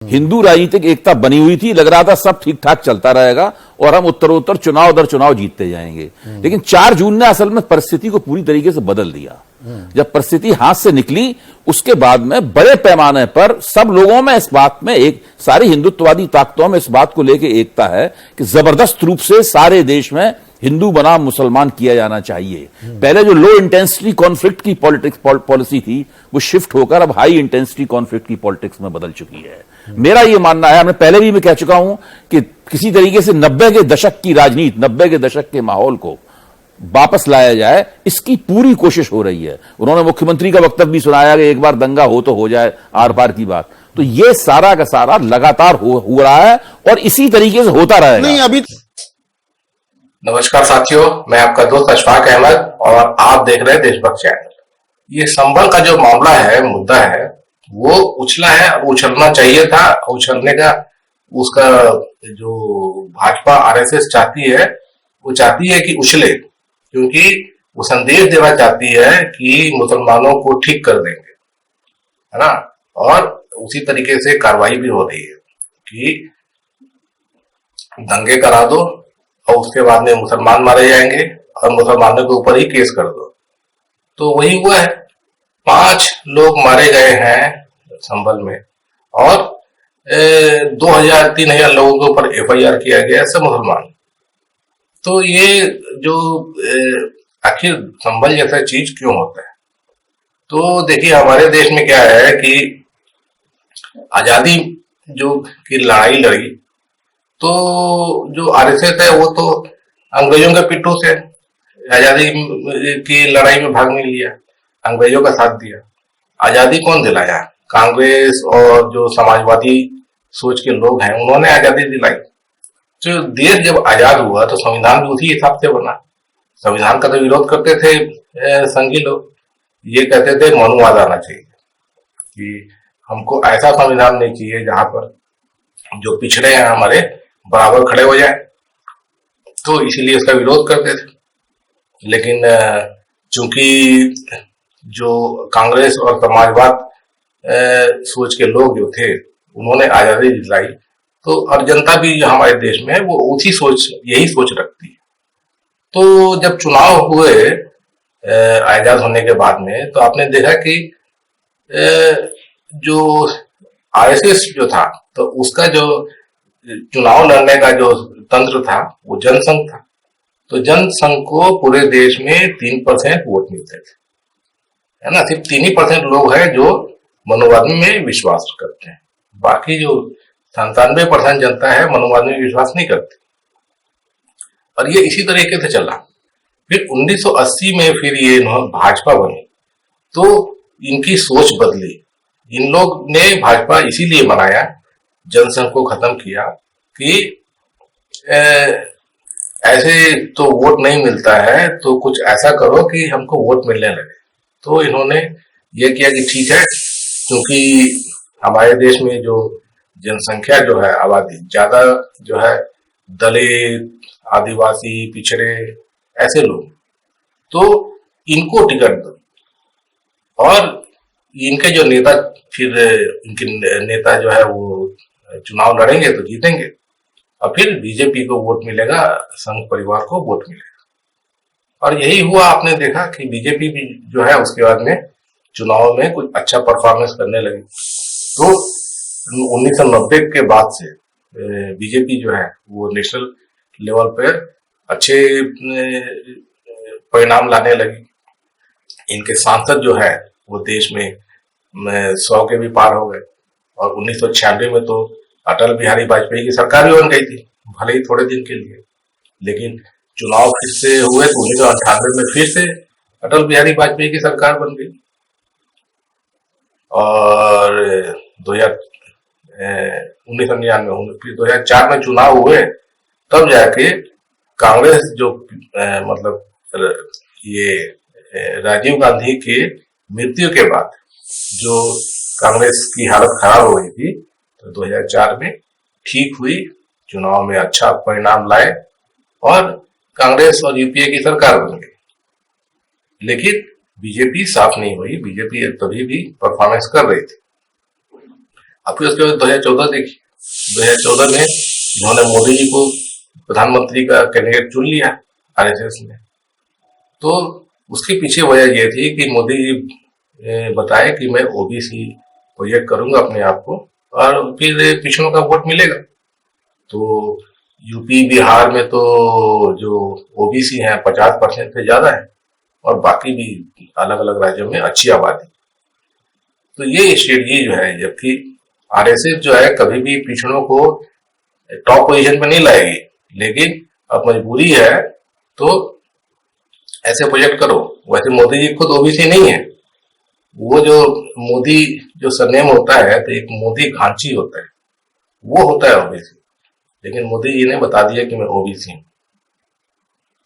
हिंदू राजनीतिक एकता बनी हुई थी, लग रहा था सब ठीक ठाक चलता रहेगा और हम उत्तरोत्तर चुनाव दर चुनाव जीतते जाएंगे। लेकिन 4 जून ने असल में परिस्थिति को पूरी तरीके से बदल दिया। जब परिस्थिति हाथ से निकली, उसके बाद में बड़े पैमाने पर सब लोगों में इस बात में, एक सारी हिंदुत्ववादी ताकतों में इस बात को लेकर एकता है कि जबरदस्त रूप से सारे देश में हिंदू बनाम मुसलमान किया जाना चाहिए। पहले जो लो इंटेंसिटी कॉन्फ्लिक्ट की पॉलिसी थी, वो शिफ्ट होकर अब हाई इंटेंसिटी कॉन्फ्लिक्ट की पॉलिटिक्स में बदल चुकी है। मेरा ये मानना है, मैं पहले भी मैं कह चुका हूं कि किसी तरीके से 90 के दशक की राजनीति, 90 के दशक के माहौल को वापस लाया जाए, इसकी पूरी कोशिश हो रही है। उन्होंने मुख्यमंत्री का वक्तव्य भी सुनाया कि एक बार दंगा हो तो हो जाए, आर पार की बात। तो ये सारा का सारा लगातार हो रहा है और इसी तरीके से होता रहेगा। नहीं अभी नमस्कार साथियों, मैं आपका दोस्त अशफाक अहमद और आप देख रहे हैं देशभक्त चैनल। ये संभल का जो मामला है, मुद्दा है, वो उछला है, उछलना चाहिए था। उछलने का उसका जो भाजपा आरएसएस चाहती है, वो चाहती है कि उछले, क्योंकि वो संदेश देना चाहती है कि मुसलमानों को ठीक कर देंगे, है ना। और उसी तरीके से कार्रवाई भी हो रही है कि दंगे करा दो और उसके बाद में मुसलमान मारे जाएंगे और मुसलमानों के ऊपर ही केस कर दो। तो वही हुआ है, 5 लोग मारे गए हैं संभल में और 2000-3000 लोगों के ऊपर एफआईआर किया गया, सब मुसलमान। तो ये जो आखिर संभल जैसा चीज क्यों होता है? तो देखिए, हमारे देश में क्या है कि आजादी जो की लड़ाई लड़ी, तो जो आरएसएस है वो तो अंग्रेजों के पिट्ठू से आजादी की लड़ाई में भाग नहीं लिया, अंग्रेजों का साथ दिया। आजादी कौन दिलाया? कांग्रेस और जो समाजवादी सोच के लोग हैं, उन्होंने आजादी दिलाई। तो देश जब आजाद हुआ तो संविधान भी उसी हिसाब से बना। संविधान का तो विरोध करते थे संघी लोग, ये कहते थे मनुवाद आना चाहिए, कि हमको ऐसा संविधान नहीं चाहिए जहां पर जो पिछड़े हैं हमारे बराबर खड़े हो जाए। तो इसीलिए इसका विरोध करते थे। लेकिन चूंकि जो कांग्रेस और समाजवाद सोच के लोग जो थे, उन्होंने आजादी दिलाई, तो और जनता भी जो हमारे देश में है वो उसी सोच, यही सोच रखती है। तो जब चुनाव हुए आजाद होने के बाद में, तो आपने देखा कि जो आरएसएस जो था, तो उसका जो चुनाव लड़ने का जो तंत्र था वो जनसंघ था। तो जनसंघ को पूरे देश में 3% वोट मिलते थे, है ना। सिर्फ 3% लोग हैं जो मनुवाद में विश्वास करते हैं, बाकी जो 97% जनता है मनुवाद में विश्वास नहीं करती। और ये इसी तरीके से चला। फिर 1980 में फिर ये भाजपा बनी, तो इनकी सोच बदली। इन लोग ने भाजपा इसीलिए बनाया, जनसंघ को खत्म किया कि ऐसे तो वोट नहीं मिलता है, तो कुछ ऐसा करो कि हमको वोट मिलने लगे। तो इन्होंने ये किया कि ठीक है, क्योंकि हमारे देश में जो जनसंख्या जो है, आबादी ज्यादा जो है, दलित, आदिवासी, पिछड़े, ऐसे लोग, तो इनको टिकट दो। और इनके जो नेता, फिर इनके नेता जो है वो चुनाव लड़ेंगे तो जीतेंगे, और फिर बीजेपी को वोट मिलेगा, संघ परिवार को वोट मिलेगा। और यही हुआ। आपने देखा कि बीजेपी भी जो है उसके बाद में चुनाव में कुछ अच्छा परफॉर्मेंस करने लगी। तो 1990 के बाद से बीजेपी जो है वो नेशनल लेवल पर अच्छे परिणाम लाने लगी। इनके सांसद जो है वो देश में 100 के भी पार हो गए। और 1996 में तो अटल बिहारी वाजपेयी की सरकार भी बन गई थी, भले ही थोड़े दिन के लिए। लेकिन चुनाव फिर से हुए तो 1998 में फिर से अटल बिहारी वाजपेयी की सरकार बन गई। और 1999 फिर 2004 में चुनाव हुए, तब जाके कांग्रेस जो मतलब ये राजीव गांधी के मृत्यु के बाद जो कांग्रेस की हालत खराब हो गई थी, तो 2004 में ठीक हुई, चुनाव में अच्छा परिणाम लाए और कांग्रेस और यूपीए की सरकार बन गई। लेकिन बीजेपी साफ नहीं हुई, बीजेपी तभी भी परफॉर्मेंस कर रही थी। अब फिर उसके बाद 2014 देखिए, 2014 में इन्होंने मोदी जी को प्रधानमंत्री का कैंडिडेट चुन लिया आरएसएस ने। तो उसके पीछे वजह यह थी कि मोदी जी बताए कि मैं ओबीसी प्रोजेक्ट करूंगा अपने आप को और फिर पिछड़ों का वोट मिलेगा। तो यूपी बिहार में तो जो ओबीसी हैं 50% से ज्यादा है और बाकी भी अलग अलग राज्यों में अच्छी आबादी। तो ये स्ट्रेटजी जो है, जबकि आरएसएस जो है कभी भी पिछड़ों को टॉप पोजीशन पे नहीं लाएगी, लेकिन अब मजबूरी है तो ऐसे प्रोजेक्ट करो। वैसे मोदी जी खुद ओबीसी नहीं है, वो जो मोदी जो सरनेम होता है तो एक मोदी घांची होता है, वो होता है ओबीसी। लेकिन मोदी जी ने बता दिया कि मैं ओबीसी हूं,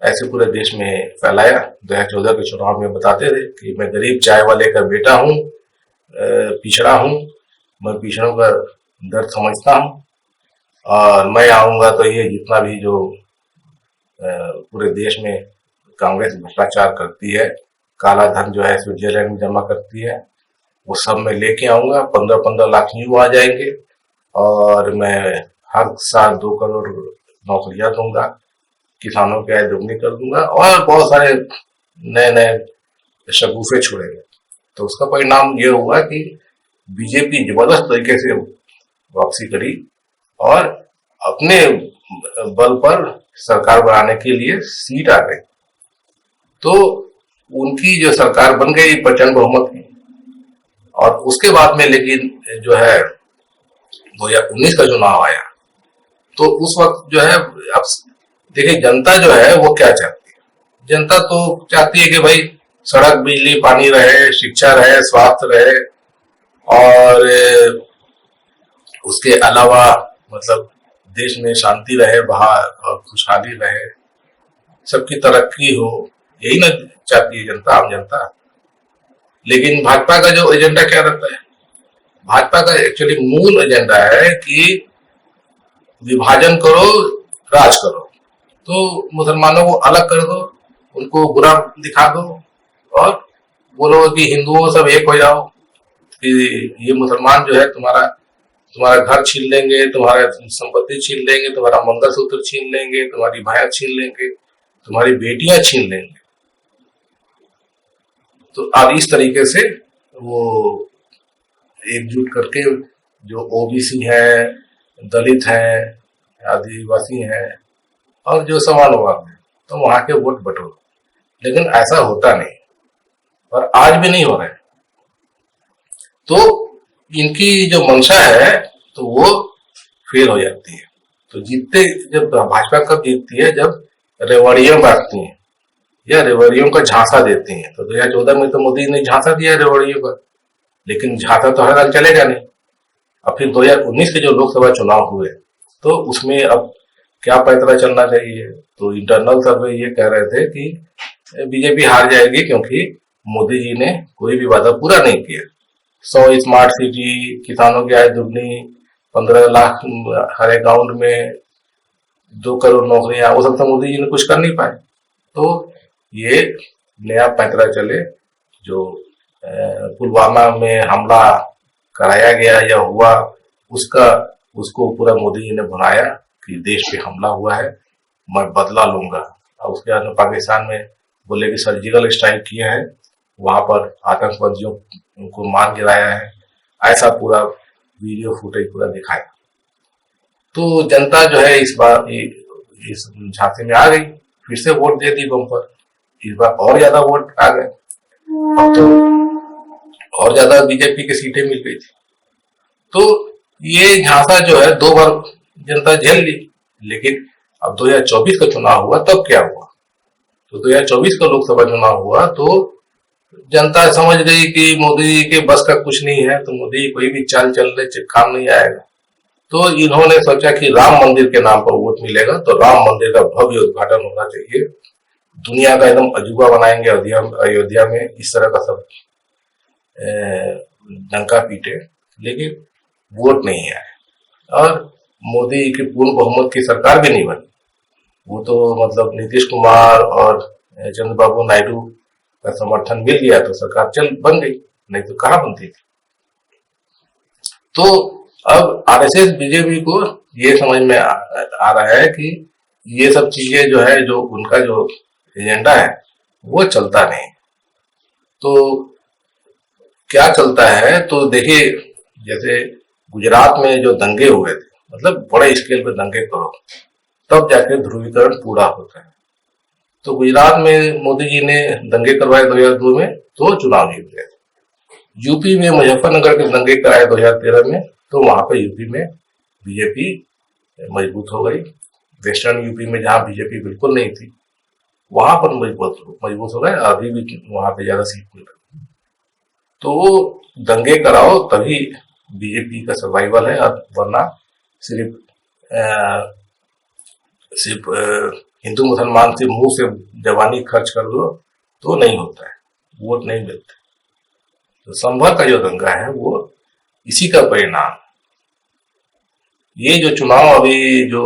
ऐसे पूरे देश में फैलाया। 2014 के चुनाव में बताते थे कि मैं गरीब चाय वाले का बेटा हूं, पिछड़ा हूं, मैं पिछड़ों का दर्द समझता हूं और मैं आऊंगा तो ये जितना भी जो पूरे देश में कांग्रेस भ्रष्टाचार करती है, काला धन जो है स्विट्जरलैंड में जमा करती है, वो सब मैं लेके आऊंगा। 15-15 लाख न्यू आ जाएंगे और मैं हर साल 2 करोड़ नौकरियां दूंगा, किसानों की आय दोगुनी कर दूंगा और बहुत सारे नए नए शगुफे छोड़ेंगे। तो उसका परिणाम ये हुआ कि बीजेपी जबरदस्त तरीके से वापसी करी और अपने बल पर सरकार बनाने के लिए सीट आ गई। तो उनकी जो सरकार बन गई प्रचंड बहुमत की। और उसके बाद में लेकिन जो है 2019 का चुनाव आया, तो उस वक्त जो है, अब देखिए जनता जो है वो क्या चाहती है। जनता तो चाहती है कि भाई सड़क, बिजली, पानी रहे, शिक्षा रहे, स्वास्थ्य रहे और उसके अलावा मतलब देश में शांति रहे, बाहर और खुशहाली रहे, सबकी तरक्की हो, यही ना चाहती है जनता, आम जनता। लेकिन भाजपा का जो एजेंडा क्या रहता है, भाजपा का एक्चुअली मूल एजेंडा है कि विभाजन करो, राज करो। तो मुसलमानों को अलग कर दो, उनको बुरा दिखा दो और बोलो कि हिंदुओं सब एक हो जाओ, कि ये मुसलमान जो है तुम्हारा घर छीन लेंगे, तुम्हारा संपत्ति छीन लेंगे, तुम्हारा मंगलसूत्र छीन लेंगे, तुम्हारी भाया छीन लेंगे, तुम्हारी बेटियां छीन लेंगे। तो अब इस तरीके से वो एकजुट करके जो ओबीसी है, दलित है, आदिवासी है और जो समान वर्ग है, तो वहां के वोट बटोरो। लेकिन ऐसा होता नहीं और आज भी नहीं हो रहा है। तो इनकी जो मंशा है तो वो फेल हो जाती है। तो जब भाजपा कब जीतती है, जब रेवड़ियां बांटती हैं या रेवड़ियों का झांसा देती हैं। तो 2014 में तो मोदी ने झांसा दिया रेवड़ियों का, लेकिन झांसा तो हर साल चलेगा नहीं। अब फिर 2019 के जो लोकसभा चुनाव हुए तो उसमें अब क्या पैतरा चलना चाहिए। तो इंटरनल सर्वे ये कह रहे थे कि बीजेपी हार जाएगी क्योंकि मोदी जी ने कोई भी वादा पूरा नहीं किया। 100 स्मार्ट सिटी, किसानों की आय दुगनी, 15 लाख हर अकाउंट में 2 करोड़ नौकरियां, वो सब तो मोदी जी ने कुछ कर नहीं पाए। तो ये नया पैतरा चले जो पुलवामा में हमला कराया गया या हुआ, उसको पूरा मोदी जी ने बनाया कि देश पे हमला हुआ है, मैं बदला लूंगा। और उसके बाद में पाकिस्तान में बोले कि सर्जिकल स्ट्राइक किया है, वहां पर आतंकवादियों को मार गिराया है, ऐसा पूरा वीडियो फुटेज पूरा दिखाया। तो जनता जो है इस बार इस झांसे में आ गई, फिर से वोट दे दी बम्पर। इस बार और ज्यादा वोट आ गए, अब तो और ज्यादा बीजेपी की सीटें मिल गई थी। तो ये झांसा जो है 2 बार जनता झेल ली। लेकिन अब 2024 का चुनाव हुआ तब क्या हुआ, तो 2024 का लोकसभा चुनाव हुआ तो जनता समझ गई कि मोदी जी के बस का कुछ नहीं है, तो मोदी जी कोई भी चाल चलने से काम नहीं आएगा। तो इन्होंने सोचा कि राम मंदिर के नाम पर वोट मिलेगा, तो राम मंदिर का भव्य उद्घाटन होना चाहिए, दुनिया का एकदम अजूबा बनाएंगे अयोध्या में, इस तरह का सब डंका पीटे। लेकिन वोट नहीं आया और मोदी की पूर्ण बहुमत की सरकार भी नहीं बनी। वो तो मतलब नीतीश कुमार और चंद्रबाबू नायडू का समर्थन मिल गया तो सरकार बन गई, नहीं तो कहां बनती थी। तो अब आरएसएस बीजेपी को ये समझ में आ रहा है कि ये सब चीजें जो है, जो उनका जो एजेंडा है वो चलता नहीं। तो क्या चलता है, तो देखिए जैसे गुजरात में जो दंगे हुए थे, मतलब बड़े स्केल पे दंगे करो तब जाके ध्रुवीकरण पूरा होता है। तो गुजरात में मोदी जी ने दंगे करवाए 2002 में, तो चुनाव जीत गए। यूपी में मुजफ्फरनगर के दंगे कराए 2013 में, तो वहां पे यूपी में बीजेपी मजबूत हो गई। वेस्टर्न यूपी में जहां बीजेपी बिल्कुल नहीं थी, वहां पर मजबूत हो गए, अभी भी वहां पे ज्यादा सीट मिल रही। तो दंगे कराओ तभी बीजेपी का सर्वाइवल है, वरना सिर्फ हिंदू मुसलमान से मुंह से जवानी खर्च कर दो तो नहीं होता है, वोट नहीं मिलते। तो संभल का जो दंगा है वो इसी का परिणाम। ये जो चुनाव अभी जो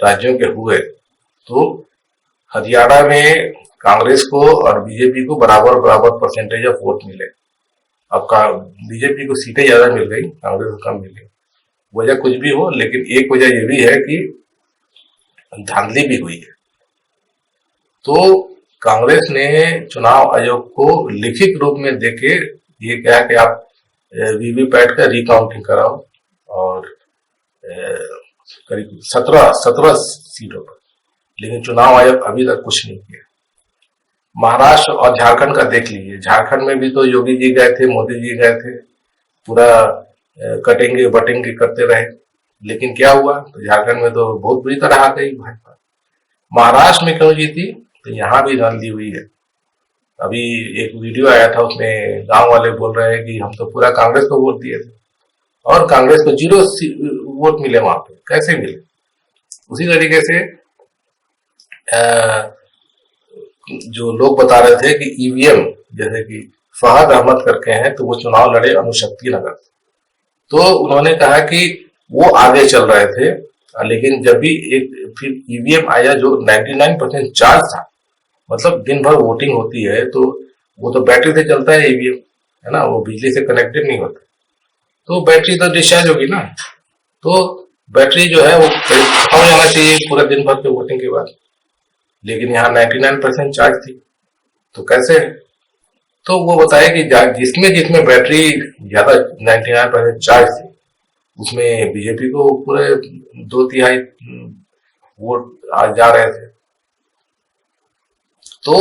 राज्यों के हुए, तो हरियाणा में कांग्रेस को और बीजेपी को बराबर बराबर परसेंटेज ऑफ वोट मिले। अब बीजेपी को सीटें ज्यादा मिल गई, कांग्रेस को कम मिल गई। वजह कुछ भी हो, लेकिन एक वजह ये भी है कि धांधली भी हुई है। तो कांग्रेस ने चुनाव आयोग को लिखित रूप में देके ये कहा कि आप वीवीपैट का रिकाउंटिंग कराओ, और करीब 17 सीटों पर, लेकिन चुनाव आयोग अभी तक कुछ नहीं किया। महाराष्ट्र और झारखंड का देख लीजिए, झारखंड में भी तो योगी जी गए थे, मोदी जी गए थे, पूरा कटेंगे बटेंगे करते रहे, लेकिन क्या हुआ, तो झारखंड में तो बहुत बुरी तरह आ गई भाजपा। महाराष्ट्र में क्यों जीती, तो यहाँ भी धांधली हुई है। अभी एक वीडियो आया था, उसमें गांव वाले बोल रहे हैं कि हम तो पूरा कांग्रेस को वोट दिए थे, और कांग्रेस को 0 वोट मिले वहां पे। कैसे मिले? उसी तरीके से जो लोग बता रहे थे कि ईवीएम, जैसे कि फहद अहमद करके हैं, तो वो चुनाव लड़े अनुशक्ति नगर, तो उन्होंने कहा कि वो आगे चल रहे थे, लेकिन जब भी एक फिर ईवीएम आया जो 99% चार्ज था, मतलब दिन भर वोटिंग होती है, तो वो तो बैटरी से चलता है ईवीएम, है ना, वो बिजली से कनेक्टेड नहीं होता, तो बैटरी तो डिस्चार्ज होगी ना, तो बैटरी जो है वो खत्म हो जाना चाहिए पूरा दिन भर के वोटिंग के बाद। लेकिन यहाँ 99% चार्ज थी, तो कैसे? तो वो बताया कि जिसमें बैटरी ज्यादा 99% चार्ज थी, उसमें बीजेपी को पूरे 2/3 वोट आज जा रहे थे। तो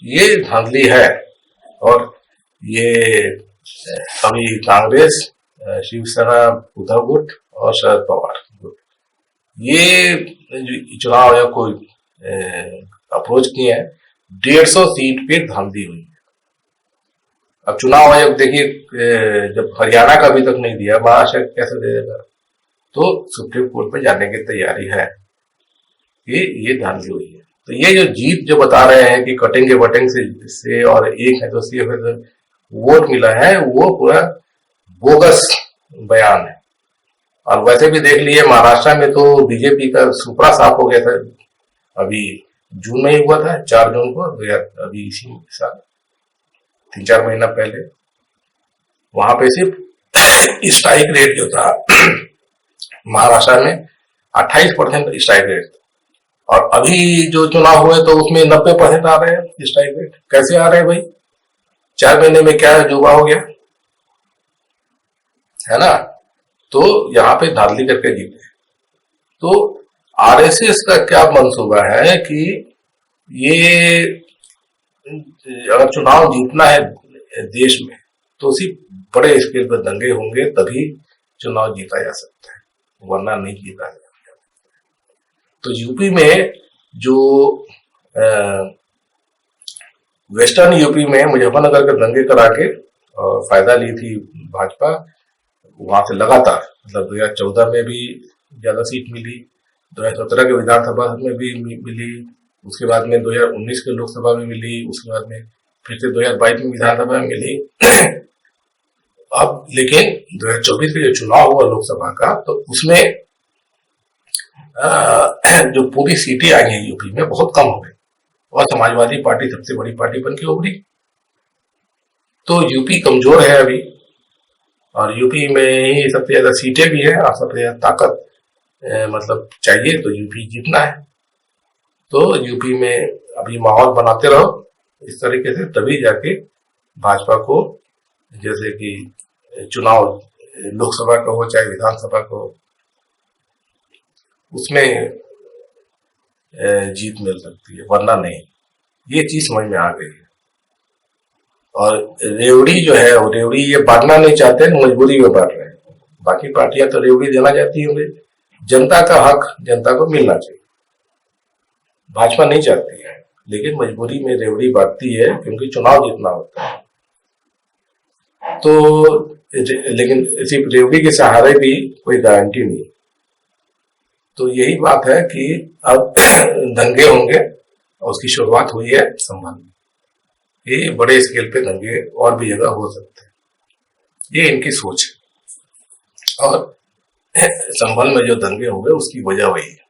ये धांधली है, और ये अभी कांग्रेस, शिवसेना, उद्धव गुट और शरद पवार गुट, ये चुनाव आयोग को अप्रोच किए हैं। 150 सीट पे धांधली हुई है। अब चुनाव आयोग देखिए, जब हरियाणा का अभी तक नहीं दिया, महाराष्ट्र कैसे दे देगा? तो सुप्रीम कोर्ट पे जाने की तैयारी है। ये धांधली हुई है। तो ये जो जीत जो बता रहे हैं कि कटेंगे बटेंगे से और एक है तो सिर्फ वोट मिला है, वो पूरा बोगस बयान है। और वैसे भी देख लिए महाराष्ट्र में तो बीजेपी का सुपड़ा साफ हो गया था, अभी जून में ही हुआ था, 4 जून को, अभी इसी साल 3-4 महीना पहले। वहां पे सिर्फ स्ट्राइक रेट जो था महाराष्ट्र में 28% स्ट्राइक रेट, और अभी जो चुनाव हुए तो उसमें 90% आ रहे हैं स्ट्राइक रेट। कैसे आ रहे हैं भाई? 4 महीने में क्या जुबा हो गया, है ना? तो यहाँ पे धांधली करके जीते। तो आरएसएस का क्या मंसूबा है कि ये अगर चुनाव जीतना है देश में, तो सिर्फ बड़े स्केल पर दंगे होंगे तभी चुनाव जीता जा सकता है, वरना नहीं जीता जा सकता। तो यूपी में जो वेस्टर्न यूपी में मुजफ्फरनगर के दंगे करा के फायदा ली थी भाजपा, वहां से लगातार, मतलब 2014 में भी ज्यादा सीट मिली, 2017 के विधानसभा में भी मिली, उसके बाद में 2019 के लोकसभा में मिली, उसके बाद में फिर से 2022 में विधानसभा में मिली। अब लेकिन 2024 के जो चुनाव हुआ लोकसभा का, तो उसमें जो पूरी सीटें आई हैं यूपी में बहुत कम हो गई, और समाजवादी पार्टी सबसे बड़ी पार्टी बन के उभरी। तो यूपी कमजोर है अभी, और यूपी में ही सबसे ज्यादा सीटें भी है और सबसे ज्यादा ताकत मतलब चाहिए तो यूपी जीतना है। तो यूपी में अभी माहौल बनाते रहो इस तरीके से, तभी जाके भाजपा को, जैसे कि चुनाव लोकसभा का हो चाहे विधानसभा का हो, उसमें जीत मिल सकती है, वरना नहीं। ये चीज समझ में आ गई है। और रेवड़ी जो है, वो रेवड़ी ये बांटना नहीं चाहते, मजबूरी में बांट रहे हैं। बाकी पार्टियां तो रेवड़ी देना चाहती होंगी। जनता का हक जनता को मिलना चाहिए, भाजपा नहीं चाहती है, लेकिन मजबूरी में रेवड़ी बांटती है क्योंकि चुनाव जीतना होता है। तो लेकिन सिर्फ रेवड़ी के सहारे भी कोई गारंटी नहीं। तो यही बात है कि अब दंगे होंगे और उसकी शुरुआत हुई है संभल में। ये बड़े स्केल पे दंगे और भी जगह हो सकते हैं, ये इनकी सोच है। और संभल में जो दंगे होंगे उसकी वजह वही है।